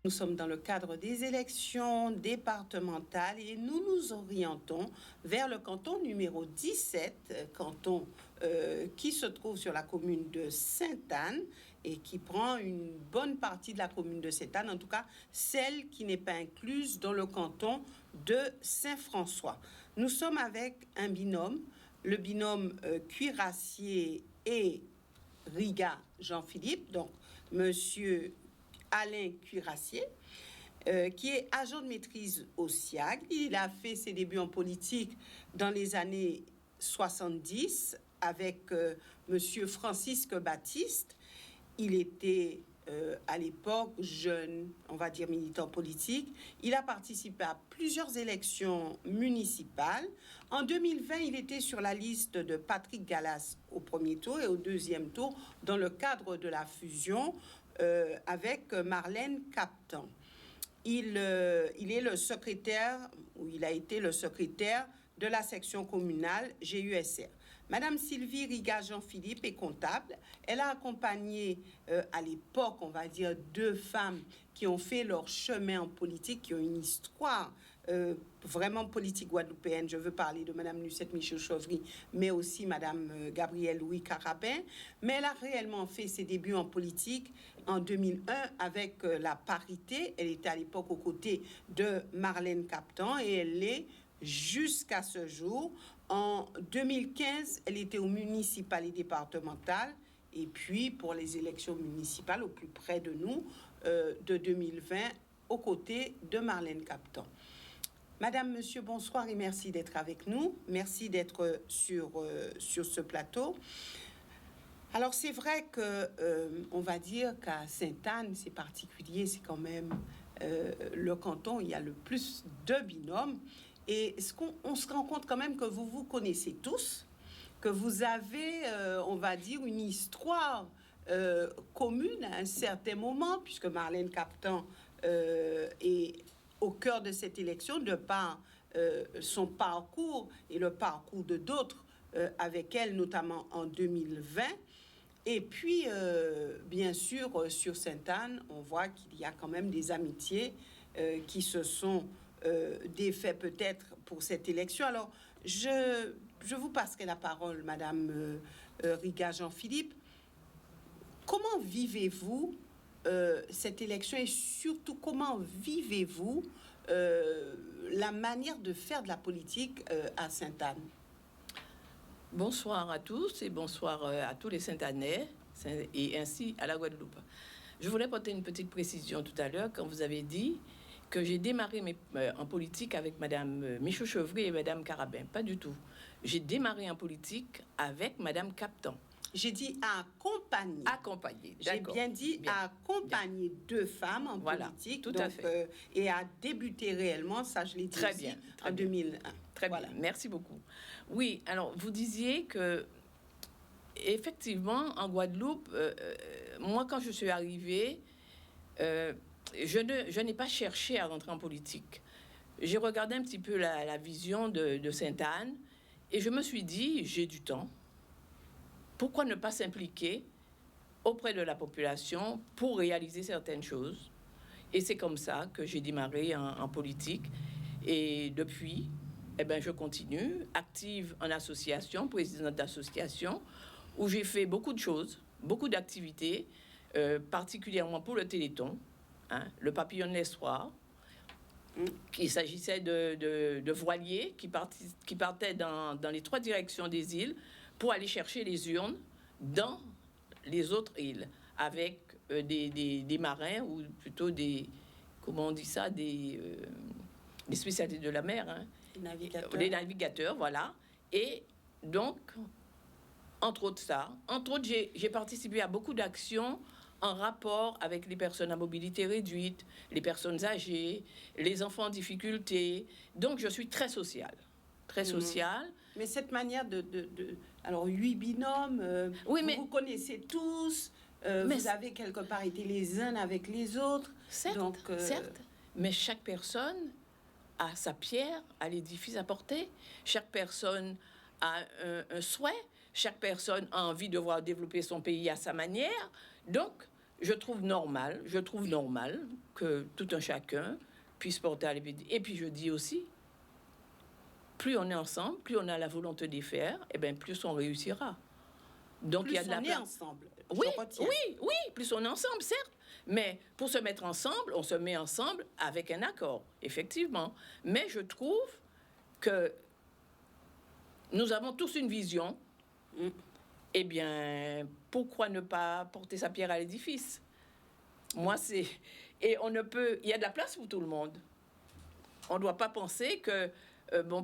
Nous sommes dans le cadre des élections départementales et nous nous orientons vers le canton numéro 17, canton qui se trouve sur la commune de Sainte-Anne et qui prend une bonne partie de la commune de Sainte-Anne, en tout cas celle qui n'est pas incluse dans le canton de Saint-François. Nous sommes avec un binôme, le binôme Cuirassier et Riga Jean-Philippe, donc monsieur Alain Cuirassier, qui est agent de maîtrise au SIAG. Il a fait ses débuts en politique dans les années 70 avec monsieur Francisque Baptiste. Il était à l'époque jeune, on va dire militant politique. Il a participé à plusieurs élections municipales. En 2020, il était sur la liste de Patrick Gallas au premier tour et au deuxième tour dans le cadre de la fusion avec Marlène Captan. Il est le secrétaire, ou il a été le secrétaire de la section communale GUSR. Madame Sylvie Riga Jean-Philippe est comptable. Elle a accompagné à l'époque, on va dire, 2 femmes qui ont fait leur chemin en politique, qui ont une histoire vraiment politique guadeloupéenne. Je veux parler de Madame Lucette Michaud-Chauvry, mais aussi Madame Gabrielle Louis Carabin. Mais elle a réellement fait ses débuts en politique en 2001 avec la parité. Elle était à l'époque aux côtés de Marlène Captan et elle l'est jusqu'à ce jour. En 2015, elle était aux municipales et départementales. Et puis, pour les élections municipales au plus près de nous, de 2020, aux côtés de Marlène Captan. Madame, monsieur, bonsoir et merci d'être avec nous. Merci d'être sur ce plateau. Alors, c'est vrai que, on va dire qu'à Sainte-Anne, c'est particulier, c'est quand même le canton où il y a le plus de binômes. Et on se rend compte quand même que vous vous connaissez tous, que vous avez, on va dire, une histoire commune à un certain moment, puisque Marlène Captan est au cœur de cette élection, de par son parcours et le parcours de d'autres avec elle, notamment en 2020. Et puis, bien sûr, sur Sainte-Anne, on voit qu'il y a quand même des amitiés qui se sont défaits peut-être pour cette élection. Alors, je vous passerai la parole, Madame Riga Jean-Philippe. Comment vivez-vous cette élection et surtout comment vivez-vous la manière de faire de la politique à Sainte-Anne? Bonsoir à tous et bonsoir à tous les Sainte-Annais et ainsi à la Guadeloupe. Je voulais porter une petite précision tout à l'heure quand vous avez dit que j'ai démarré en politique avec Madame Michaud-Chauvry et Madame Carabin. Pas du tout. J'ai démarré en politique avec Madame Captan. J'ai dit accompagner. Accompagner, J'ai bien dit accompagner 2 femmes en politique. Tout à fait. Et à débuter réellement, ça je l'ai dit très aussi, bien, en 2001. Très bien, merci beaucoup. Oui, alors vous disiez que effectivement, en Guadeloupe, moi quand je suis arrivée, je n'ai pas cherché à rentrer en politique. J'ai regardé un petit peu la vision de Sainte-Anne et je me suis dit, j'ai du temps. Pourquoi ne pas s'impliquer auprès de la population pour réaliser certaines choses? Et c'est comme ça que j'ai démarré en politique. Et depuis, je continue, active en association, présidente d'association, où j'ai fait beaucoup de choses, beaucoup d'activités, particulièrement pour le Téléthon, le Papillon de l'Espoir. Il s'agissait de voiliers qui partaient dans les 3 directions des îles pour aller chercher les urnes dans les autres îles avec des marins ou plutôt comment on dit ça, des spécialistes de la mer. Les navigateurs, voilà. Et donc, entre autres, j'ai participé à beaucoup d'actions en rapport avec les personnes à mobilité réduite, les personnes âgées, les enfants en difficulté. Donc, je suis très sociale. Très sociale. Mais cette manière alors, 8 binômes, oui, vous connaissez tous, vous avez quelque part été les uns avec les autres. Certes, mais chaque personne a sa pierre à l'édifice à porter. Chaque personne a un souhait. Chaque personne a envie de voir développer son pays à sa manière. Donc, je trouve normal que tout un chacun puisse porter à l'épidémie. Et puis je dis aussi, plus on est ensemble, plus on a la volonté d'y faire, et bien plus on réussira. Donc plus il y a de la on est ensemble. Oui, plus on est ensemble, certes. Mais pour se mettre ensemble, on se met ensemble avec un accord, effectivement. Mais je trouve que nous avons tous une vision. Eh bien, pourquoi ne pas porter sa pierre à l'édifice? Moi, c'est... Et on ne peut... Il y a de la place pour tout le monde. On ne doit pas penser que,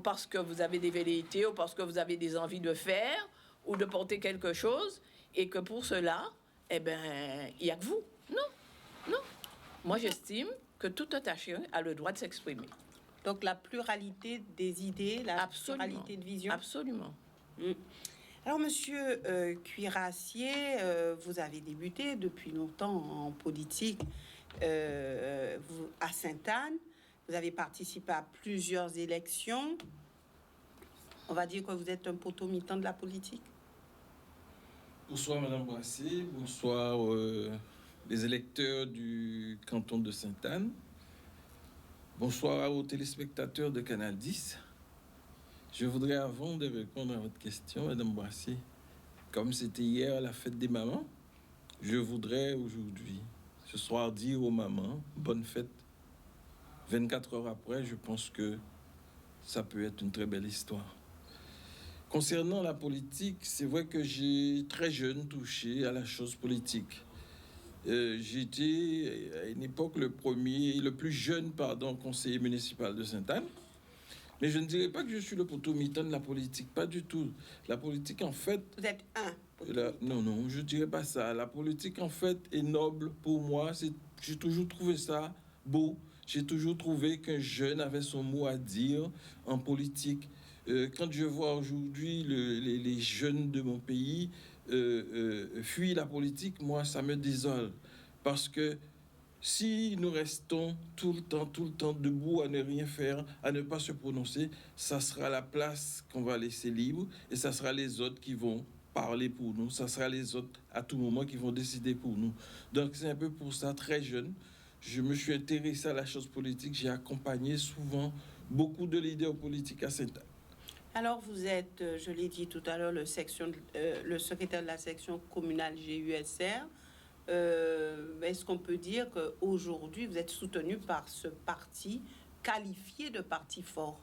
parce que vous avez des velléités ou parce que vous avez des envies de faire ou de porter quelque chose, et que pour cela, eh bien, il n'y a que vous. Non. Moi, j'estime que tout un chacun a le droit de s'exprimer. Donc, la pluralité des idées, la pluralité de vision. Absolument. Alors, monsieur Cuirassier, vous avez débuté depuis longtemps en politique à Sainte-Anne. Vous avez participé à plusieurs élections. On va dire que vous êtes un poteau-mitant de la politique. Bonsoir, Madame Brassé. Bonsoir, les électeurs du canton de Sainte-Anne. Bonsoir aux téléspectateurs de Canal 10. Je voudrais, avant de répondre à votre question, Madame Brassé, comme c'était hier la fête des mamans, je voudrais aujourd'hui, ce soir, dire aux mamans, bonne fête. 24 heures après, je pense que ça peut être une très belle histoire. Concernant la politique, c'est vrai que j'ai très jeune touché à la chose politique. J'étais à une époque le plus jeune conseiller municipal de Sainte-Anne. Mais je ne dirais pas que je suis le poteau-mitant de la politique, pas du tout. La politique, en fait... Vous êtes non, je ne dirais pas ça. La politique, en fait, est noble pour moi. J'ai toujours trouvé ça beau. J'ai toujours trouvé qu'un jeune avait son mot à dire en politique. Quand je vois aujourd'hui les jeunes de mon pays fuir la politique, moi, ça me désole. Parce que si nous restons tout le temps debout à ne rien faire, à ne pas se prononcer, ça sera la place qu'on va laisser libre et ça sera les autres qui vont parler pour nous. Ça sera les autres à tout moment qui vont décider pour nous. Donc c'est un peu pour ça, très jeune, je me suis intéressé à la chose politique. J'ai accompagné souvent beaucoup de leaders politiques à Sainte-Anne. Alors, vous êtes, je l'ai dit tout à l'heure, le secrétaire de la section communale GUSR. Est-ce qu'on peut dire qu'aujourd'hui, vous êtes soutenu par ce parti qualifié de parti fort?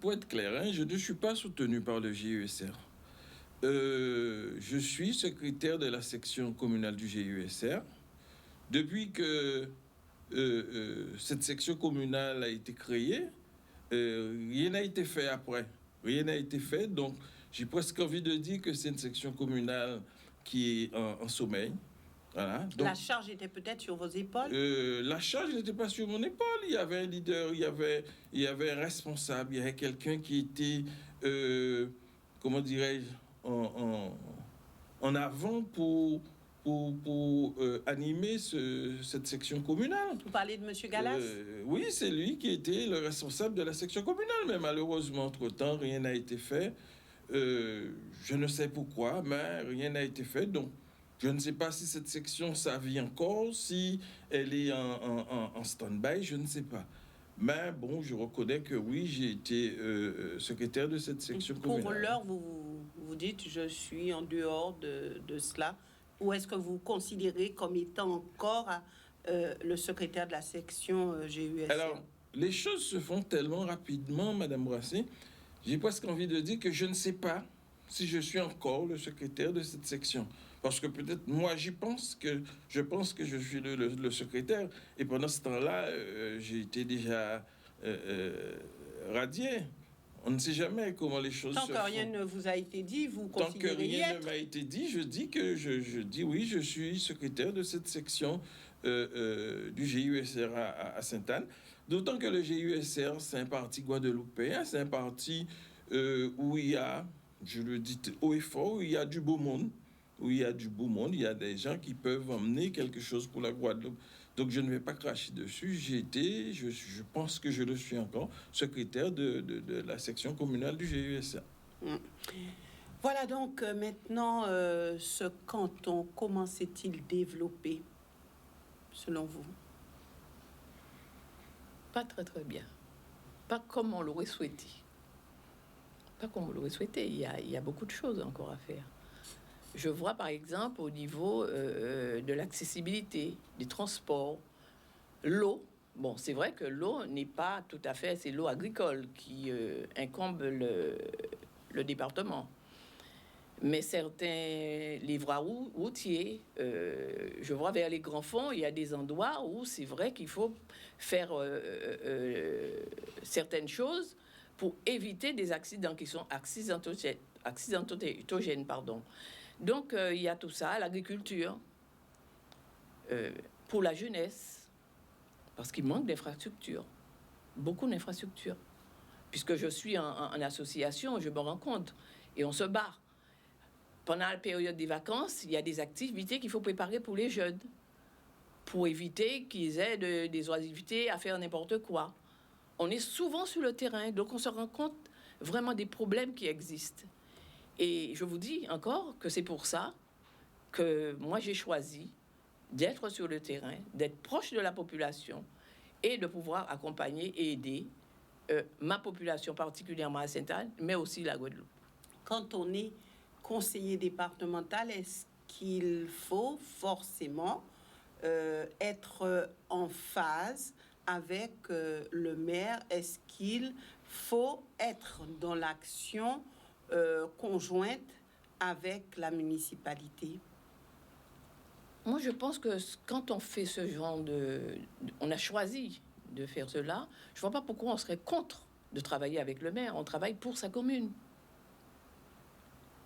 Pour être clair, je ne suis pas soutenu par le GUSR. Je suis secrétaire de la section communale du GUSR. Depuis que cette section communale a été créée, rien n'a été fait après. Rien n'a été fait, donc j'ai presque envie de dire que c'est une section communale qui est en sommeil. Voilà. Donc, la charge était peut-être sur vos épaules? La charge n'était pas sur mon épaule. Il y avait un leader, il y avait un responsable, il y avait quelqu'un qui était, comment dirais-je, en avant pour animer cette section communale. Vous parlez de M. Gallas? Oui, c'est lui qui était le responsable de la section communale, mais malheureusement, entre-temps, rien n'a été fait. Je ne sais pourquoi, mais rien n'a été fait. Donc, je ne sais pas si cette section, ça vit encore, si elle est en stand-by, je ne sais pas. Mais bon, je reconnais que oui, j'ai été secrétaire de cette section communale. Pour l'heure, vous dites, je suis en dehors de cela. Ou est-ce que vous considérez comme étant encore le secrétaire de la section GUSR? Alors, les choses se font tellement rapidement, Madame Brassé, j'ai presque envie de dire que je ne sais pas si je suis encore le secrétaire de cette section. Parce que peut-être, moi, je pense que je suis le secrétaire. Et pendant ce temps-là, j'ai été déjà radié. On ne sait jamais comment les choses se font. Tant que rien ne vous a été dit, vous considérez Tant que rien être... ne m'a été dit, je dis que je dis oui, je suis secrétaire de cette section du GUSR à Sainte-Anne. D'autant que le GUSR, c'est un parti guadeloupéen, c'est un parti où il y a, je le dis haut et fort, où il y a du beau monde. Où il y a du beau monde, il y a des gens qui peuvent emmener quelque chose pour la Guadeloupe. Donc je ne vais pas cracher dessus. J'ai été, je pense que je le suis encore, secrétaire de la section communale du GUSR. Voilà donc maintenant ce canton, comment s'est-il développé selon vous? Pas très très bien. Pas comme on l'aurait souhaité. Pas comme on l'aurait souhaité. Il y a beaucoup de choses encore à faire. Je vois par exemple au niveau de l'accessibilité, des transports, l'eau. Bon, c'est vrai que l'eau n'est pas tout à fait, c'est l'eau agricole qui incombe le département. Mais certains livreurs routiers, je vois vers les grands fonds, il y a des endroits où c'est vrai qu'il faut faire certaines choses pour éviter des accidents qui sont accidentogènes, pardon. Donc, il y a tout ça, l'agriculture, pour la jeunesse, parce qu'il manque d'infrastructures, beaucoup d'infrastructures. Puisque je suis en association, je me rends compte, et on se bat. Pendant la période des vacances, il y a des activités qu'il faut préparer pour les jeunes, pour éviter qu'ils aient des oisivetés à faire n'importe quoi. On est souvent sur le terrain, donc on se rend compte vraiment des problèmes qui existent. Et je vous dis encore que c'est pour ça que moi j'ai choisi d'être sur le terrain, d'être proche de la population et de pouvoir accompagner et aider ma population, particulièrement à Sainte-Anne, mais aussi la Guadeloupe. Quand on est conseiller départemental, est-ce qu'il faut forcément être en phase avec le maire? Est-ce qu'il faut être dans l'action conjointe avec la municipalité? Moi, je pense que quand on fait ce genre on a choisi de faire cela, je ne vois pas pourquoi on serait contre de travailler avec le maire. On travaille pour sa commune.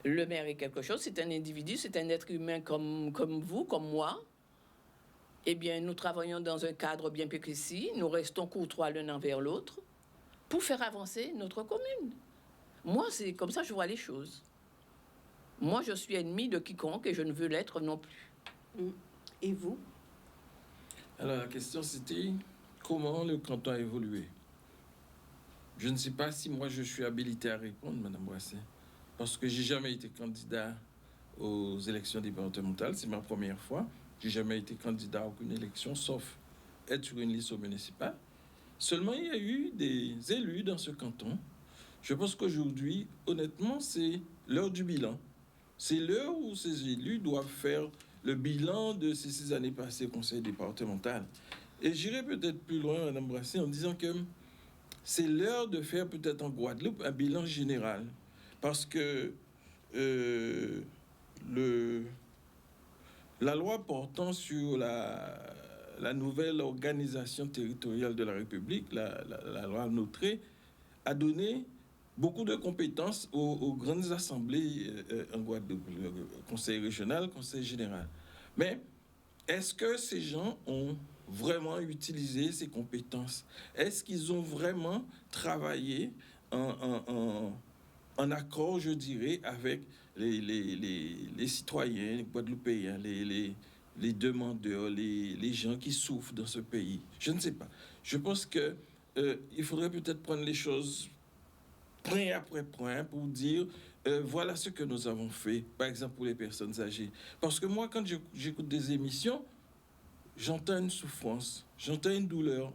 Le maire est quelque chose, c'est un individu, c'est un être humain comme vous, comme moi. Eh bien, nous travaillons dans un cadre bien précis, nous restons courtois l'un envers l'autre pour faire avancer notre commune. Moi, c'est comme ça que je vois les choses. Moi, je suis ennemi de quiconque et je ne veux l'être non plus. Et vous? Alors, la question, c'était comment le canton a évolué. Je ne sais pas si moi, je suis habilité à répondre, Madame Boissé, parce que j'ai jamais été candidat aux élections départementales. C'est ma première fois. J'ai jamais été candidat à aucune élection, sauf être sur une liste municipale. Seulement, il y a eu des élus dans ce canton. Je pense qu'aujourd'hui, honnêtement, c'est l'heure du bilan. C'est l'heure où ces élus doivent faire le bilan de ces 6 années passées au conseil départemental. Et j'irai peut-être plus loin, Madame Brassé, en disant que c'est l'heure de faire peut-être en Guadeloupe un bilan général. Parce que la loi portant sur la nouvelle organisation territoriale de la République, la loi Notré, a donné beaucoup de compétences aux grandes assemblées en Guadeloupe, le conseil régional, le conseil général. Mais est-ce que ces gens ont vraiment utilisé ces compétences? Est-ce qu'ils ont vraiment travaillé en accord, je dirais, avec les citoyens guadeloupéens, les demandeurs, les gens qui souffrent dans ce pays? Je ne sais pas. Je pense que il faudrait peut-être prendre les choses point après point pour dire voilà ce que nous avons fait, par exemple pour les personnes âgées. Parce que moi, quand j'écoute des émissions, j'entends une souffrance, j'entends une douleur.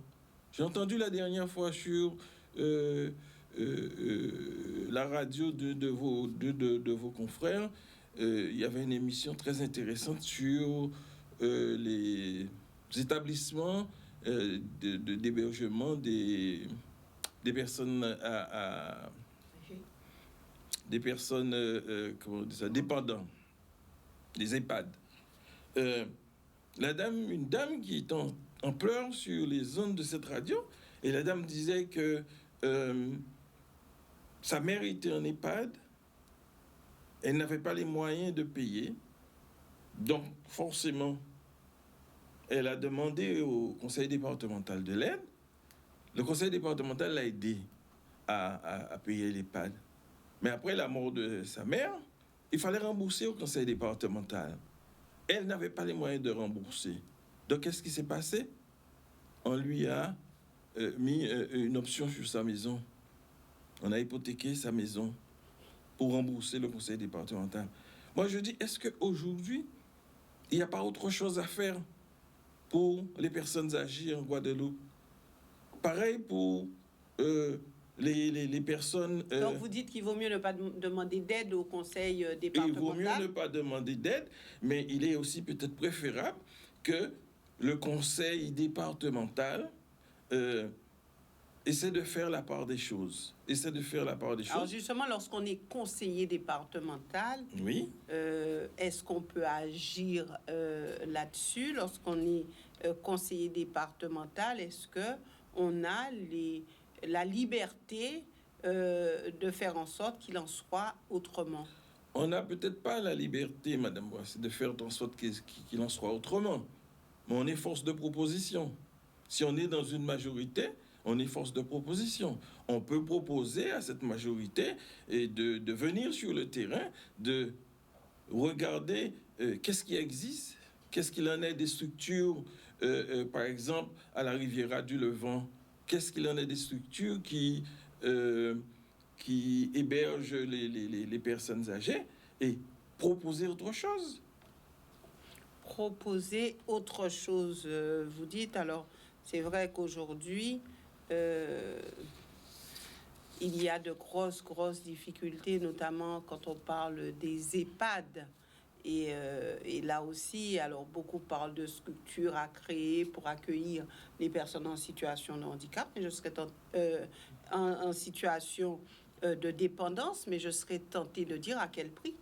J'ai entendu la dernière fois sur la radio de vos confrères, il y avait une émission très intéressante sur les établissements d'hébergement des personnes des personnes comment on dit ça, dépendantes, des EHPAD. Une dame qui est en pleurs sur les ondes de cette radio, et la dame disait que sa mère était en EHPAD, elle n'avait pas les moyens de payer, donc forcément, elle a demandé au conseil départemental de l'aide. Le conseil départemental l'a aidé à payer l'EHPAD. Mais après la mort de sa mère, il fallait rembourser au conseil départemental. Elle n'avait pas les moyens de rembourser. Donc, qu'est-ce qui s'est passé? On lui a mis une option sur sa maison. On a hypothéqué sa maison pour rembourser le conseil départemental. Moi, je dis, est-ce qu'aujourd'hui, il n'y a pas autre chose à faire pour les personnes âgées en Guadeloupe? Pareil pour les personnes... Donc, vous dites qu'il vaut mieux ne pas demander d'aide au conseil départemental. Il vaut mieux ne pas demander d'aide, mais il est aussi peut-être préférable que le conseil départemental essaie de faire la part des choses. Alors, justement, lorsqu'on est conseiller départemental, oui. Est-ce qu'on peut agir là-dessus? Lorsqu'on est conseiller départemental, est-ce qu'on a la liberté de faire en sorte qu'il en soit autrement? On n'a peut-être pas la liberté, Madame Boissé, de faire en sorte qu'il en soit autrement. Mais on est force de proposition. Si on est dans une majorité, on est force de proposition. On peut proposer à cette majorité de venir sur le terrain, de regarder qu'est-ce qui existe, qu'est-ce qu'il en est des structures, par exemple, à la Riviera du Levant, qu'est-ce qu'il en est des structures qui hébergent les personnes âgées, et proposer autre chose. Proposer autre chose, vous dites. Alors, c'est vrai qu'aujourd'hui, il y a de grosses difficultés, notamment quand on parle des EHPAD. Et là aussi, alors beaucoup parlent de structures à créer pour accueillir les personnes en situation de handicap, mais je serais en situation de dépendance, mais je serais tentée de dire à quel prix.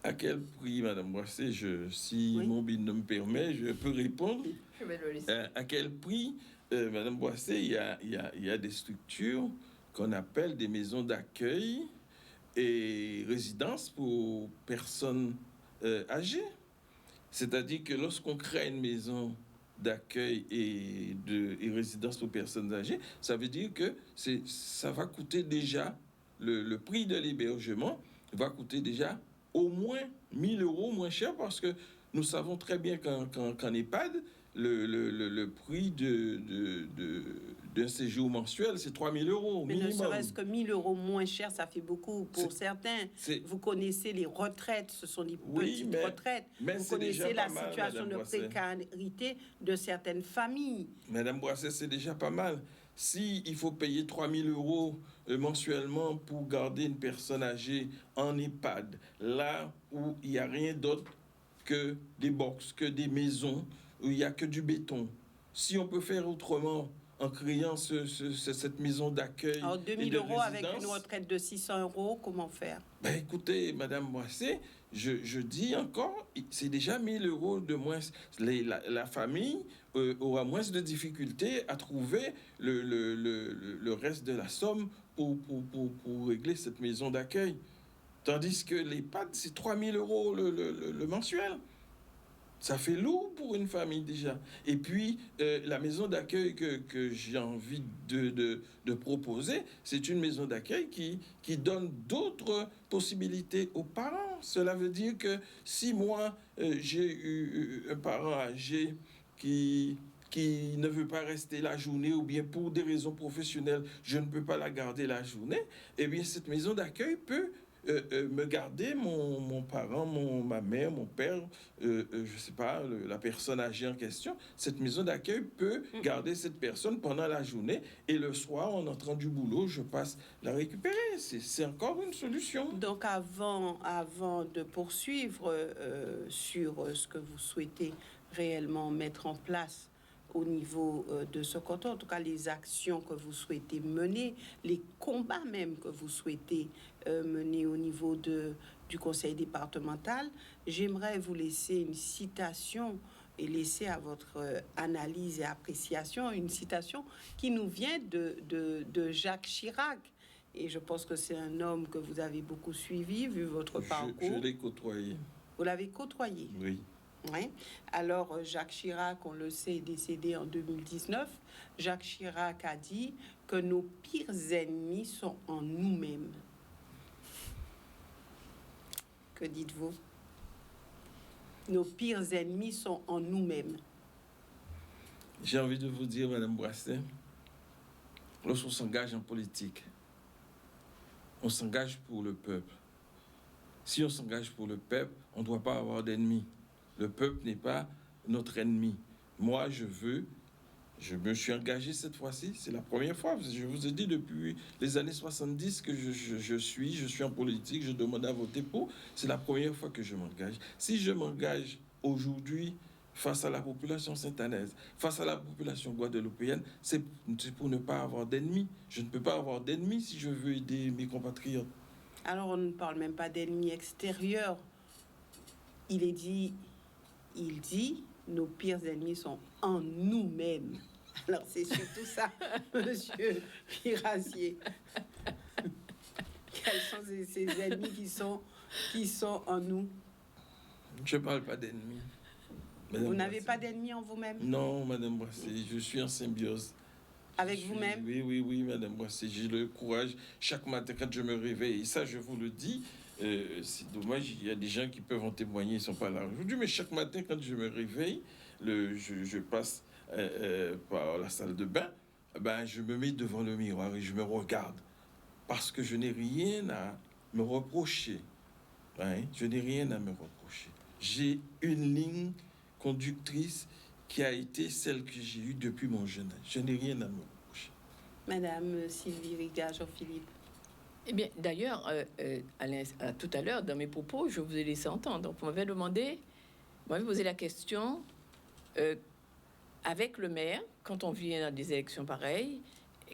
À quel prix, Madame Boissé, si oui. mon bin me permet, je peux répondre. Je vais le laisser. À quel prix, Madame Boissé, il y a des structures qu'on appelle des maisons d'accueil et résidences pour personnes âgées. C'est-à-dire que lorsqu'on crée une maison d'accueil et résidence pour personnes âgées, ça veut dire que ça va coûter déjà, le prix de l'hébergement va coûter déjà au moins 1 000 € moins cher, parce que nous savons très bien qu'en EHPAD, le prix d'un séjour mensuel, c'est 3 000 € Mais minimum. ne serait-ce que 1 000 € moins cher, ça fait beaucoup pour certains. Vous connaissez les retraites, ce sont des petites retraites. Vous connaissez la situation de précarité de certaines familles. Madame Boissé, c'est déjà pas mal. Si il faut payer 3 000 € mensuellement pour garder une personne âgée en EHPAD, là où il n'y a rien d'autre que des boxes, que des maisons, où il n'y a que du béton. Si on peut faire autrement en créant cette maison d'accueil. Alors 2 000 € avec une retraite de 600 €, comment faire? Ben écoutez, Madame Boissé, je dis encore, c'est déjà 1 000 € de moins. La famille aura moins de difficultés à trouver le reste de la somme pour régler cette maison d'accueil. Tandis que l'EHPAD, c'est 3 000 € le mensuel. Ça fait lourd pour une famille déjà. Et puis, la maison d'accueil que j'ai envie de proposer, c'est une maison d'accueil qui donne d'autres possibilités aux parents. Cela veut dire que si moi, j'ai eu un parent âgé qui ne veut pas rester la journée, ou bien pour des raisons professionnelles, je ne peux pas la garder la journée, eh bien, cette maison d'accueil peut me garder mon parent, ma mère, mon père, je sais pas, la personne âgée en question. Cette maison d'accueil peut garder cette personne pendant la journée, et le soir, en entrant du boulot, je passe la récupérer. C'est encore une solution. Donc avant de poursuivre sur ce que vous souhaitez réellement mettre en place au niveau de ce canton, en tout cas les actions que vous souhaitez mener, les combats même que vous souhaitez mener au niveau du conseil départemental, j'aimerais vous laisser une citation et laisser à votre analyse et appréciation une citation qui nous vient de Jacques Chirac. Et je pense que c'est un homme que vous avez beaucoup suivi, vu votre parcours. Je l'ai côtoyé. Vous l'avez côtoyé? Oui. Oui. Alors, Jacques Chirac, on le sait, est décédé en 2019. Jacques Chirac a dit que nos pires ennemis sont en nous-mêmes. Que dites-vous? Nos pires ennemis sont en nous-mêmes. J'ai envie de vous dire, Madame Boissé, lorsqu'on s'engage en politique, on s'engage pour le peuple. Si on s'engage pour le peuple, on ne doit pas avoir d'ennemis. Le peuple n'est pas notre ennemi. Moi, je me suis engagé cette fois-ci, c'est la première fois. Je vous ai dit depuis les années 70 que je suis en politique, je demande à voter pour. C'est la première fois que je m'engage. Si je m'engage aujourd'hui face à la population saint-anaise, face à la population guadeloupéenne, c'est pour ne pas avoir d'ennemis. Je ne peux pas avoir d'ennemis si je veux aider mes compatriotes. Alors, on ne parle même pas d'ennemis extérieurs. Il dit, nos pires ennemis sont en nous-mêmes. Alors, c'est surtout ça, monsieur Cuirassier. Quels sont ces ennemis qui sont en nous? Je ne parle pas d'ennemis. Vous n'avez pas d'ennemis en vous-même? Non, Madame Brassé, je suis en symbiose. Avec vous-même? Oui, Madame Brassé. J'ai le courage chaque matin quand je me réveille. Et ça, je vous le dis, c'est dommage, il y a des gens qui peuvent en témoigner, ils ne sont pas là aujourd'hui. Mais chaque matin, quand je me réveille, je passe par la salle de bain, je me mets devant le miroir et je me regarde. Parce que je n'ai rien à me reprocher. Hein? Je n'ai rien à me reprocher. J'ai une ligne conductrice qui a été celle que j'ai eue depuis mon jeune âge. Je n'ai rien à me reprocher. Madame Sylvie Riga, Jean-Philippe. Eh bien, d'ailleurs, tout à l'heure, dans mes propos, je vous ai laissé entendre. Donc, vous m'avez posé la question, avec le maire, quand on vient dans des élections pareilles,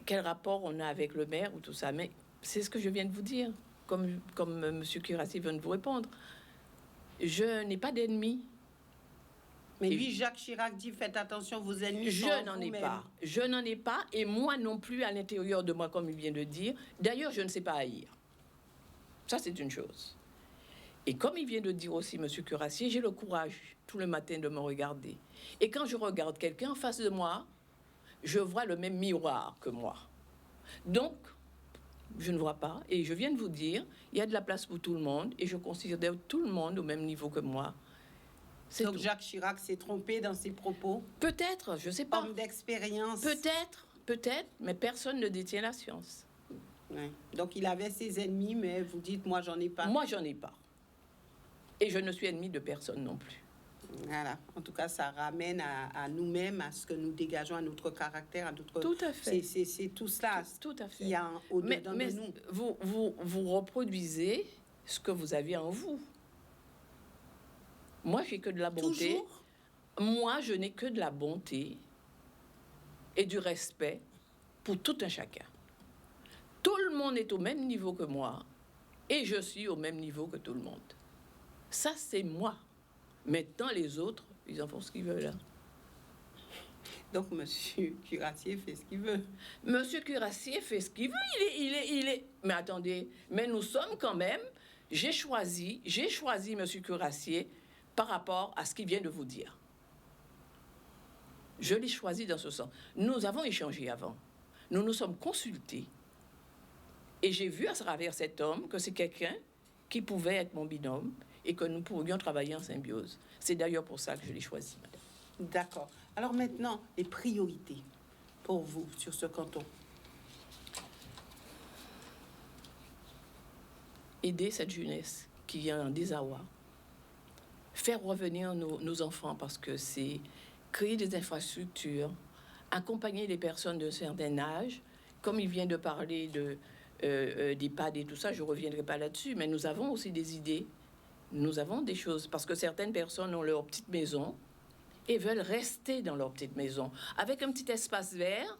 quel rapport on a avec le maire ou tout ça. Mais c'est ce que je viens de vous dire, comme M. Cuirassier vient de vous répondre. Je n'ai pas d'ennemis. Mais lui, Jacques Chirac dit, faites attention, vos ennemis sont Je n'en ai pas. Je n'en ai pas, et moi non plus à l'intérieur de moi, comme il vient de dire. D'ailleurs, je ne sais pas haïr. Ça, c'est une chose. Et comme il vient de dire aussi, M. Cuirassier, j'ai le courage, tout le matin, de me regarder. Et quand je regarde quelqu'un en face de moi, je vois le même miroir que moi. Donc, je ne vois pas, et je viens de vous dire, il y a de la place pour tout le monde, et je considère tout le monde au même niveau que moi. Donc tout. Jacques Chirac s'est trompé dans ses propos? Peut-être, je ne sais pas. Homme d'expérience? Peut-être, mais personne ne détient la science. Ouais. Donc il avait ses ennemis, mais vous dites, moi j'en ai pas. Moi j'en ai pas. Et je ne suis ennemi de personne non plus. Voilà. En tout cas, ça ramène à nous-mêmes, à ce que nous dégageons, à notre caractère, à notre... Tout à fait. C'est tout cela tout à fait. Qui a au-dedans de nous. Vous reproduisez ce que vous avez en vous. Moi, j'ai que de la bonté. Toujours? Moi, je n'ai que de la bonté et du respect pour tout un chacun. Tout le monde est au même niveau que moi et je suis au même niveau que tout le monde. Ça, c'est moi. Maintenant, les autres, ils en font ce qu'ils veulent. Hein. Donc, M. Cuirassier fait ce qu'il veut. M. Cuirassier fait ce qu'il veut. Il est... Mais attendez, mais nous sommes quand même... J'ai choisi M. Cuirassier par rapport à ce qu'il vient de vous dire. Je l'ai choisi dans ce sens. Nous avons échangé avant. Nous nous sommes consultés. Et j'ai vu à travers cet homme que c'est quelqu'un qui pouvait être mon binôme et que nous pourrions travailler en symbiose. C'est d'ailleurs pour ça que je l'ai choisi, madame. D'accord. Alors maintenant, les priorités pour vous sur ce canton. Aider cette jeunesse qui est en désarroi. Faire revenir nos enfants, parce que c'est créer des infrastructures, accompagner les personnes d'un certain âge. Comme il vient de parler d'EHPAD et tout ça, je ne reviendrai pas là-dessus, mais nous avons aussi des idées. Nous avons des choses, parce que certaines personnes ont leur petite maison et veulent rester dans leur petite maison. Avec un petit espace vert,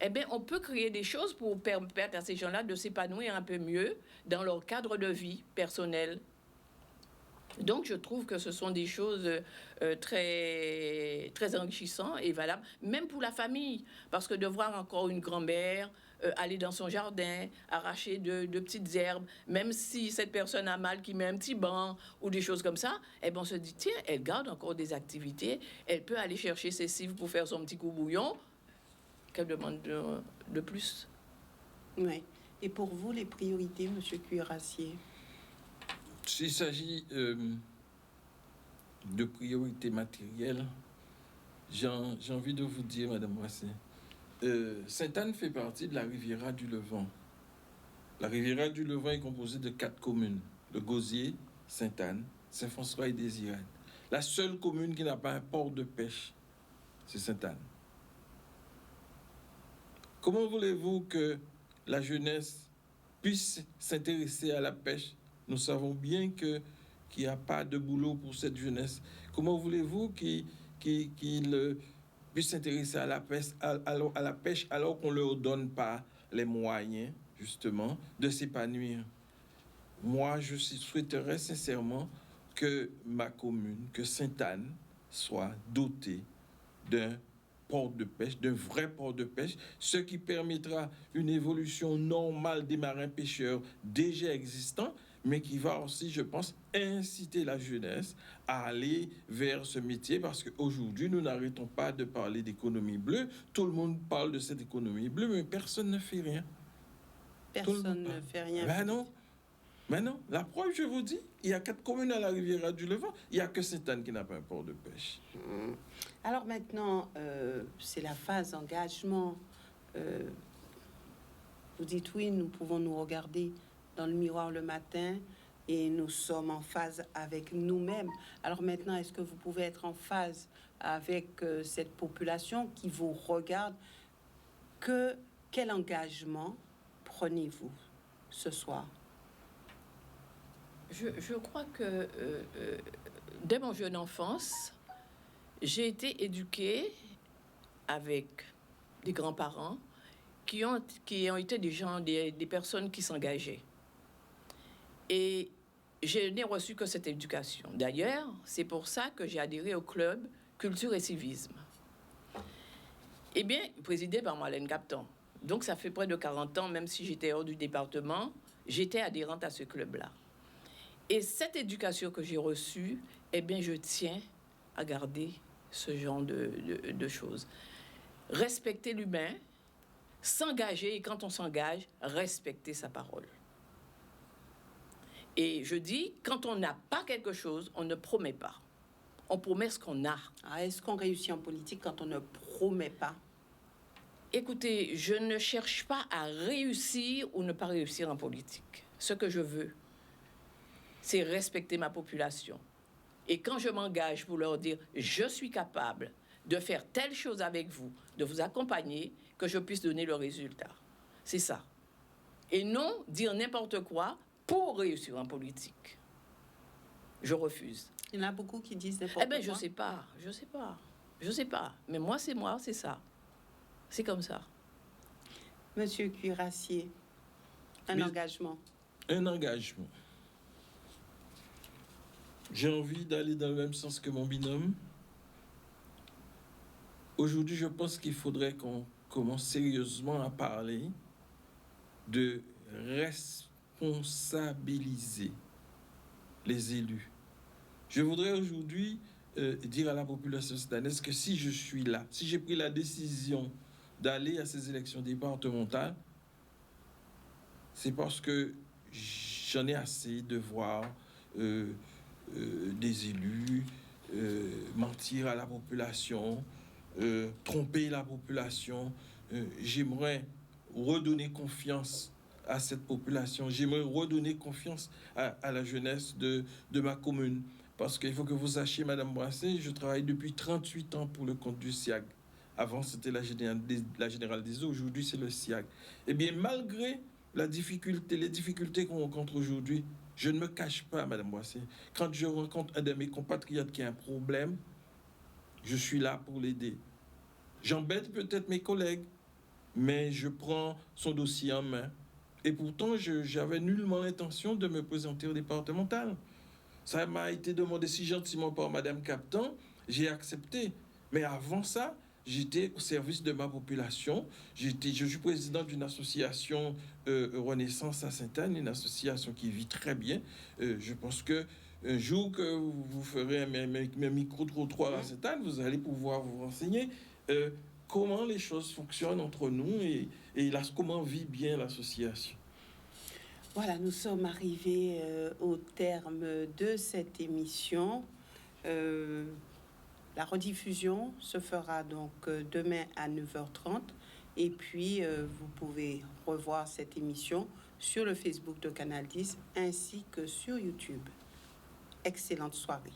eh bien, on peut créer des choses pour permettre à ces gens-là de s'épanouir un peu mieux dans leur cadre de vie personnel. Donc, je trouve que ce sont des choses très, très enrichissantes et valables, même pour la famille. Parce que de voir encore une grand-mère aller dans son jardin, arracher de petites herbes, même si cette personne a mal, qui met un petit banc ou des choses comme ça, eh bien, on se dit, tiens, elle garde encore des activités, elle peut aller chercher ses cives pour faire son petit coup bouillon. Qu'elle demande de plus. Oui. Et pour vous, les priorités, M. Cuirassier? S'il s'agit de priorités matérielles, j'ai envie de vous dire, Madame Brassé, Sainte-Anne fait partie de la Riviera du Levant. La Riviera du Levant est composée de 4 communes, le Gosier, Sainte-Anne, Saint-François et Désirade. La seule commune qui n'a pas un port de pêche, c'est Sainte-Anne. Comment voulez-vous que la jeunesse puisse s'intéresser à la pêche? Nous savons bien qu'il n'y a pas de boulot pour cette jeunesse. Comment voulez-vous qu'il puisse s'intéresser à la pêche alors qu'on ne leur donne pas les moyens, justement, de s'épanouir? Moi, je souhaiterais sincèrement que ma commune, que Sainte-Anne, soit dotée d'un port de pêche, d'un vrai port de pêche, ce qui permettra une évolution normale des marins-pêcheurs déjà existants, mais qui va aussi, je pense, inciter la jeunesse à aller vers ce métier, parce qu'aujourd'hui, nous n'arrêtons pas de parler d'économie bleue. Tout le monde parle de cette économie bleue, mais personne ne fait rien. Personne ne fait rien. Ben non. Mais non, la preuve, je vous dis, il y a 4 communes à la Riviera du Levant, il n'y a que Sainte-Anne qui n'a pas un port de pêche. Alors maintenant, c'est la phase engagement. Vous dites oui, nous pouvons nous regarder dans le miroir le matin et nous sommes en phase avec nous-mêmes. Alors maintenant, est-ce que vous pouvez être en phase avec cette population qui vous regarde? Quel engagement prenez-vous ce soir? Je crois que dès mon jeune enfance, j'ai été éduquée avec des grands-parents qui ont été des personnes qui s'engageaient. Et je n'ai reçu que cette éducation. D'ailleurs, c'est pour ça que j'ai adhéré au club Culture et Civisme. Eh bien, présidé par Marlène Capton. Donc, ça fait près de 40 ans, même si j'étais hors du département, j'étais adhérente à ce club-là. Et cette éducation que j'ai reçue, eh bien, je tiens à garder ce genre de choses. Respecter l'humain, s'engager, et quand on s'engage, respecter sa parole. Et je dis, quand on n'a pas quelque chose, on ne promet pas. On promet ce qu'on a. Est-ce qu'on réussit en politique quand on ne promet pas? Écoutez, je ne cherche pas à réussir ou ne pas réussir en politique. Ce que je veux, c'est respecter ma population. Et quand je m'engage pour leur dire « je suis capable de faire telle chose avec vous, de vous accompagner, que je puisse donner le résultat ». C'est ça. Et non dire n'importe quoi pour réussir en politique. Je refuse. Il y en a beaucoup qui disent n'importe quoi. Eh bien, je sais pas. Mais moi, c'est ça. C'est comme ça. Monsieur Cuirassier, engagement. Un engagement. J'ai envie d'aller dans le même sens que mon binôme. Aujourd'hui, je pense qu'il faudrait qu'on commence sérieusement à parler de responsabiliser les élus. Je voudrais aujourd'hui dire à la population sudannaise que si je suis là, si j'ai pris la décision d'aller à ces élections départementales, c'est parce que j'en ai assez de voir des élus mentir à la population, tromper la population. J'aimerais redonner confiance à cette population. J'aimerais redonner confiance à la jeunesse de ma commune. Parce qu'il faut que vous sachiez, Madame Brassé, je travaille depuis 38 ans pour le compte du SIAG. Avant, c'était la Générale des Eaux. Aujourd'hui, c'est le SIAG. Eh bien, malgré les difficultés qu'on rencontre aujourd'hui, je ne me cache pas, Madame Brassé. Quand je rencontre un de mes compatriotes qui a un problème, je suis là pour l'aider. J'embête peut-être mes collègues, mais je prends son dossier en main. Et pourtant, j'avais nullement l'intention de me présenter au départemental. Ça m'a été demandé si gentiment par Madame Capton, j'ai accepté. Mais avant ça, j'étais au service de ma population. Je suis président d'une association Renaissance à Sainte-Anne, une association qui vit très bien. Je pense que un jour que vous ferez un micro-trottoir à Sainte-Anne, vous allez pouvoir vous renseigner comment les choses fonctionnent entre nous et comment vit bien l'association. Voilà, nous sommes arrivés au terme de cette émission. La rediffusion se fera donc demain à 9h30. Et puis, vous pouvez revoir cette émission sur le Facebook de Canal 10 ainsi que sur YouTube. Excellente soirée.